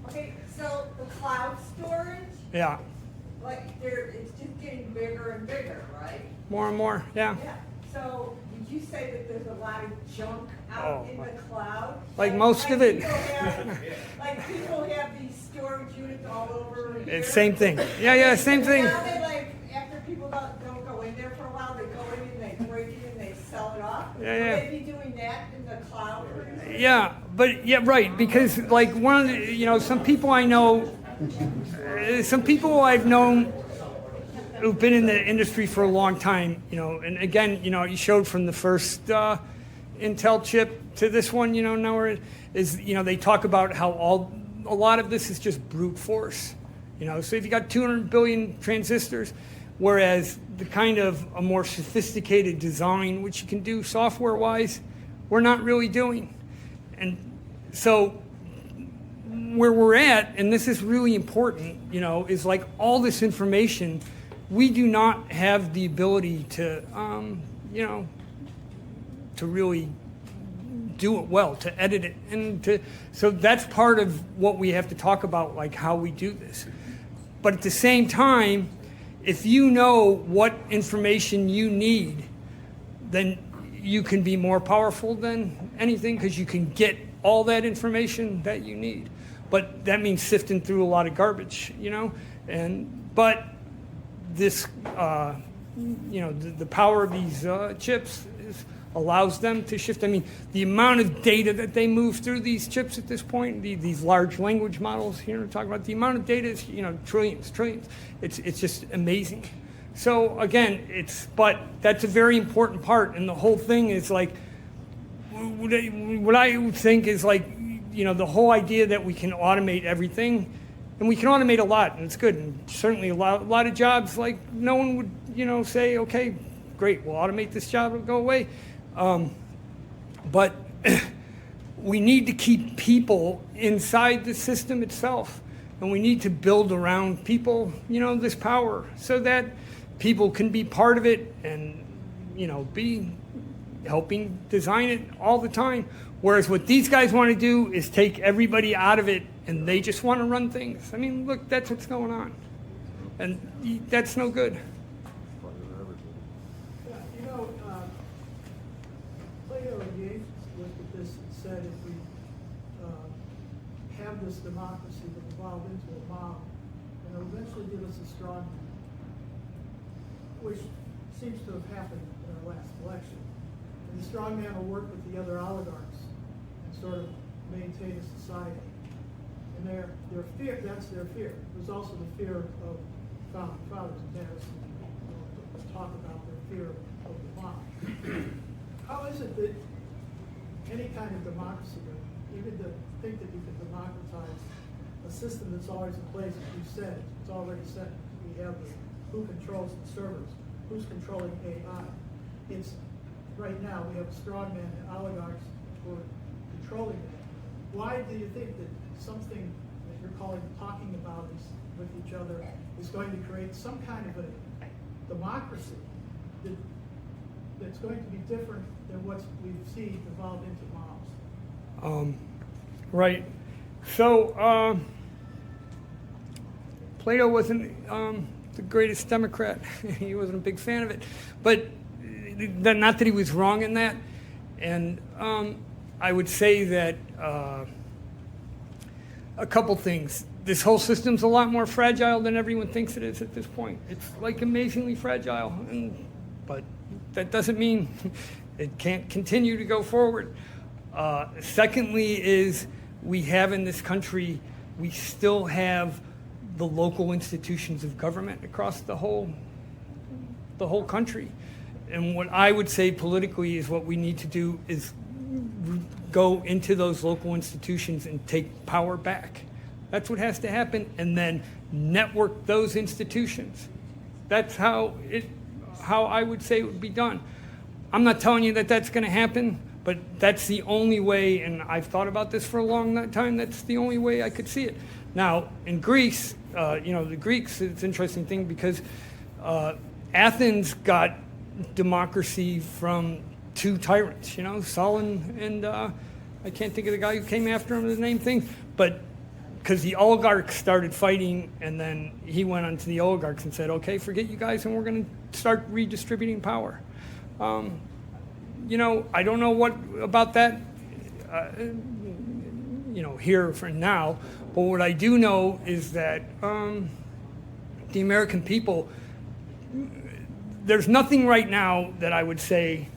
Okay, so the cloud storage, Yeah, it's just getting bigger and bigger, right? more and more. Yeah. Yeah. So did you say that there's a lot of junk out in the cloud? Like most of it. People have these storage units all over. It's same thing. Yeah, same thing. Now they after people don't go in there for a while, they go in and they break it and they sell it off. Yeah. Will they be doing that in the cloud? Yeah, but yeah, right. Because like one of the, some people I know, some people I've known who've been in the industry for a long time, and again, you showed from the first Intel chip to this one, now where it is, they talk about how a lot of this is just brute force, so if you got 200 billion transistors, whereas the kind of a more sophisticated design, which you can do software-wise, we're not really doing. And so where we're at, and this is really important, is like all this information, we do not have the ability to, to really do it well, to edit it, and so that's part of what we have to talk about, like how we do this. But at the same time, if you know what information you need, then you can be more powerful than anything, because you can get all that information that you need. But that means sifting through a lot of garbage, but this, the power of these chips is allows them to shift. I mean, the amount of data that they move through these chips at this point, these large language models here, we're talking about the amount of data is, trillions. It's just amazing. So again, but that's a very important part, and the whole thing is like, what I think is like, the whole idea that we can automate everything, and we can automate a lot, and it's good, and certainly a lot of jobs, like no one would, say, okay, great, we'll automate this job, it'll go away. But we need to keep people inside the system itself, and we need to build around people, this power, so that people can be part of it and, be helping design it all the time. Whereas what these guys want to do is take everybody out of it, and they just want to run things. I mean, look, that's what's going on. And that's no good. Yeah, Plato and Yeats looked at this and said if we have this democracy that evolved into a mob, it'll eventually give us a strong man, which seems to have happened in our last election. And the strong man will work with the other oligarchs and sort of maintain a society. And their fear, that's their fear. There's also the fear of founding fathers and Madison talk about their fear of the mob. How is it that any kind of democracy, even to think that you can democratize a system that's always in place, as you said, it's already set. We have who controls the servers, who's controlling AI. It's right now we have a strongman and oligarchs who are controlling that. Why do you think that something that you're talking about with each other is going to create some kind of a democracy that's going to be different than what we've seen evolve into mobs? Right. So Plato wasn't the greatest Democrat. He wasn't a big fan of it, but not that he was wrong in that. And I would say that a couple things. This whole system's a lot more fragile than everyone thinks it is at this point. It's like amazingly fragile, but that doesn't mean it can't continue to go forward. Secondly is we have in this country, we still have the local institutions of government across the whole country. And what I would say politically is what we need to do is go into those local institutions and take power back. That's what has to happen, and then network those institutions. That's how I would say it would be done. I'm not telling you that that's going to happen, but that's the only way, and I've thought about this for a long time, that's the only way I could see it. Now, in Greece, the Greeks, it's an interesting thing because Athens got democracy from two tyrants, Solon and I can't think of the guy who came after him, the name thing, but because the oligarchs started fighting, and then he went on to the oligarchs and said, okay, forget you guys, and we're going to start redistributing power. I don't know what about that, here for now, but what I do know is that the American people, there's nothing right now that I would say,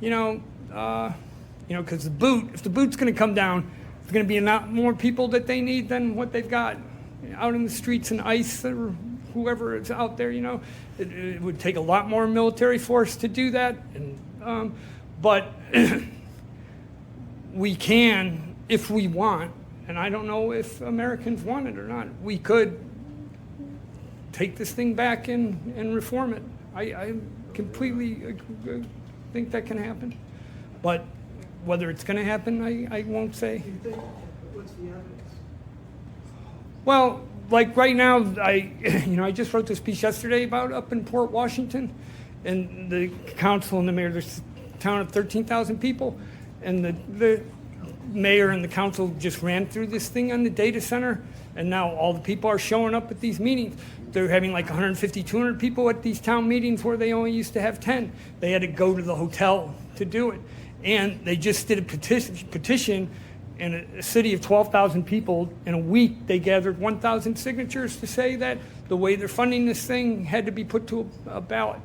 because if the boot's going to come down, there's going to be a lot more people that they need than what they've got out in the streets and ICE or whoever is out there. It would take a lot more military force to do that, but we can if we want. And I don't know if Americans want it or not. We could take this thing back and reform it. I completely think that can happen. But whether it's going to happen, I won't say. Do you think, what's the evidence? Well, like right now, I just wrote this piece yesterday about up in Port Washington, and the council and the mayor, there's a town of 13,000 people, and the mayor and the council just ran through this thing on the data center, and now all the people are showing up at these meetings. They're having like 150, 200 people at these town meetings where they only used to have 10. They had to go to the hotel to do it. And they just did a petition in a city of 12,000 people. In a week, they gathered 1,000 signatures to say that the way they're funding this thing had to be put to a ballot.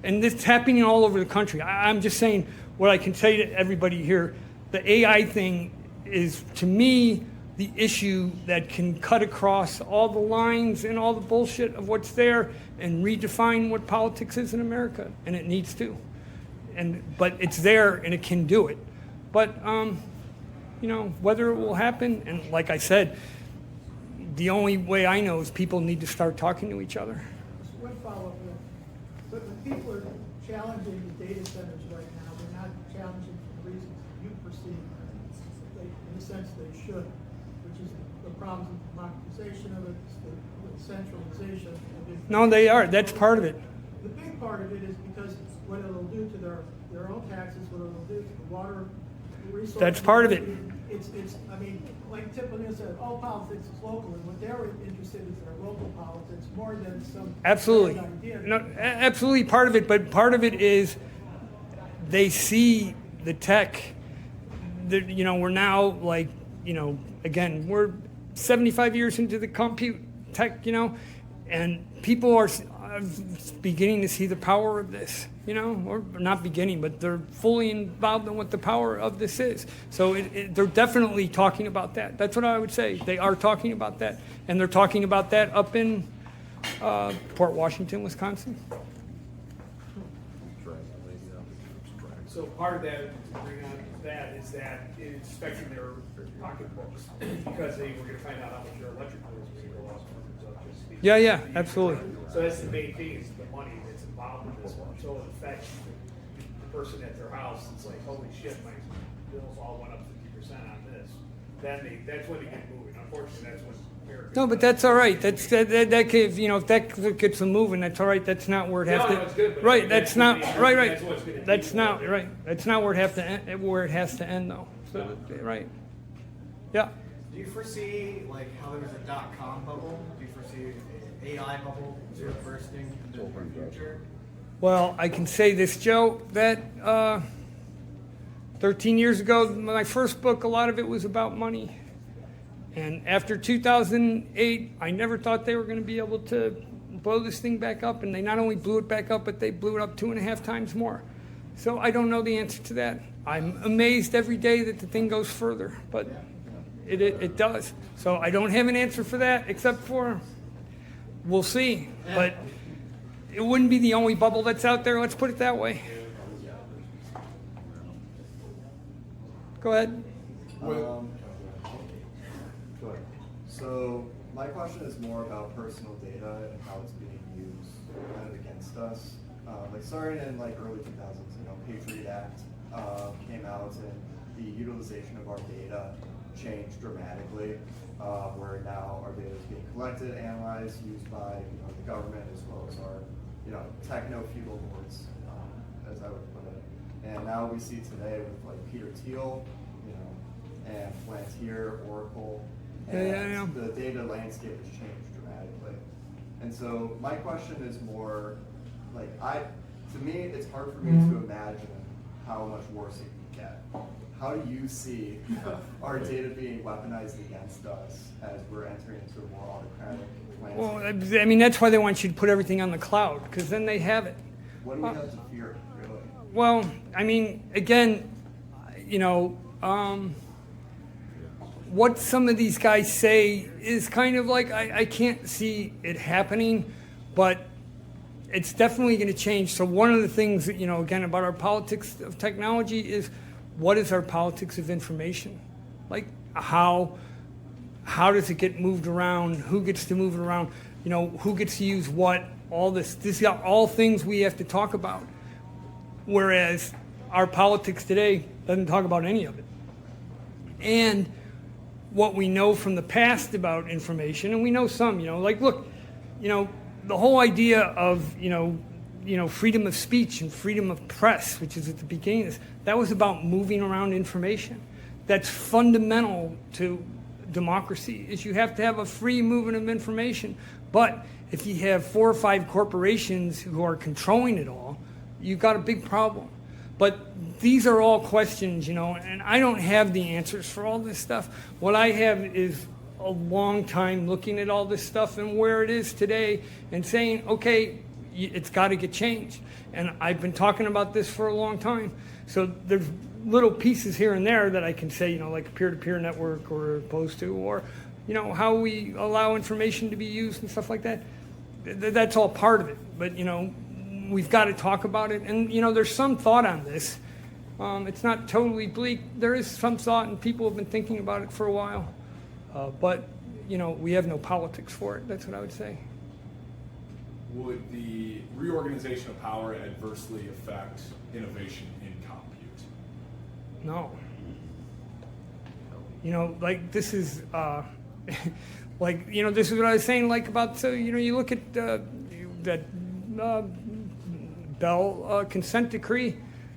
And this is happening all over the country. I'm just saying, what I can say to everybody here, the AI thing is, to me, the issue that can cut across all the lines and all the bullshit of what's there and redefine what politics is in America, and it needs to. But it's there and it can do it. But whether it will happen, and like I said, the only way I know is people need to start talking to each other. Just one follow-up there. But when people are challenging the data centers right now, they're not challenging for the reasons you perceive, in a sense they should, which is the problems of democratization of it, the centralization of it. No, they are. That's part of it. The big part of it is because what it'll do to their own taxes, what it'll do to the water resources. That's part of it. I mean, like Tiffany said, all politics is local, and what they're interested in is their local politics more than some. Absolutely. grand idea. No, absolutely part of it, but part of it is they see the tech. We're now again, we're 75 years into the compute tech, and people are beginning to see the power of this, or not beginning, but they're fully involved in what the power of this is. So they're definitely talking about that. That's what I would say. They are talking about that. And they're talking about that up in Port Washington, Wisconsin. So part of that, to bring on that, is that it's affecting their pocketbooks, because they were gonna find out how much their electric bills were gonna go up in terms of just the. Yeah, absolutely. So that's the main thing, is the money that's involved in this one. So it affects the person at their house. It's like, holy shit, my bills all went up 50% on this. That's when they get moving. Unfortunately, that's when America. No, but that's all right. That if that gets them moving, that's all right. That's not where it has to. No, it's good, but right. that's That's not gonna be- right. that's what's gonna That's take not over. right. That's not where it has to end. Where it has to end, though. So, right. Yeah. Do you foresee like how there was a .com bubble? Do you foresee an AI bubble bursting in the near future? Well, I can say this, Joe, that 13 years ago, my first book, a lot of it was about money. And after 2008, I never thought they were going to be able to blow this thing back up. And they not only blew it back up, but they blew it up 2.5 times more. So I don't know the answer to that. I'm amazed every day that the thing goes further, but it does. So I don't have an answer for that, except for we'll see. But it wouldn't be the only bubble that's out there. Let's put it that way. Go ahead. Go ahead. So my question is more about personal data and how it's being used kind of against us. Starting in early 2000s, Patriot Act came out, and the utilization of our data changed dramatically, where now our data is being collected, analyzed, used by the government as well as our techno-feudal lords, as I would put it. And now we see today with Peter Thiel, and Palantir, Oracle, and the data landscape has changed dramatically. And so my question is more to me, it's hard for me to imagine how much worse it can get. How do you see our data being weaponized against us as we're entering into a more autocratic landscape? Well, I mean, that's why they want you to put everything on the cloud, because then they have it. What do we have to fear, really? Well, I mean, again, what some of these guys say is kind of I can't see it happening, but it's definitely going to change. So one of the things that, again, about our politics of technology is, what is our politics of information? How does it get moved around? Who gets to move it around? Who gets to use what? All this. These are all things we have to talk about. Whereas our politics today doesn't talk about any of it. And what we know from the past about information, and we know some, look, the whole idea of, freedom of speech and freedom of press, which is at the beginning of this, that was about moving around information. That's fundamental to democracy, is you have to have a free movement of information. But if you have 4 or 5 corporations who are controlling it all, you've got a big problem. But these are all questions, and I don't have the answers for all this stuff. What I have is a long time looking at all this stuff and where it is today and saying, okay, it's got to get changed. And I've been talking about this for a long time. So there's little pieces here and there that I can say, like a peer-to-peer network or opposed to, or, how we allow information to be used and stuff like that. That's all part of it. But, we've got to talk about it. And, there's some thought on this. It's not totally bleak. There is some thought, and people have been thinking about it for a while. But, we have no politics for it. That's what I would say. Would the reorganization of power adversely affect innovation in compute? No. Like this is, this is what I was saying, about, so, you look at that Bell consent decree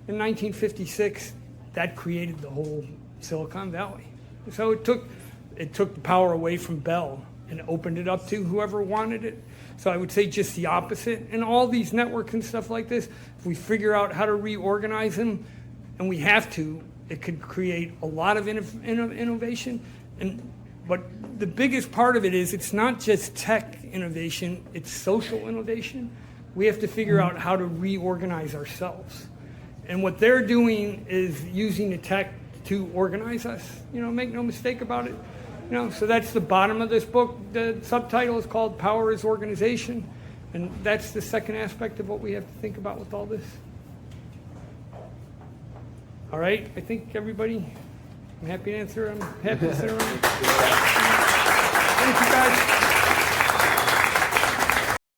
in 1956, that created the whole Silicon Valley. So it took the power away from Bell and opened it up to whoever wanted it. So I would say just the opposite. And all these networks and stuff like this, if we figure out how to reorganize them, and we have to, it could create a lot of innovation. But the biggest part of it is it's not just tech innovation, it's social innovation. We have to figure out how to reorganize ourselves. And what they're doing is using the tech to organize us. Make no mistake about it. So that's the bottom of this book. The subtitle is called Power is Organization. And that's the second aspect of what we have to think about with all this. All right, I think everybody, I'm happy to answer. I'm happy to sit around.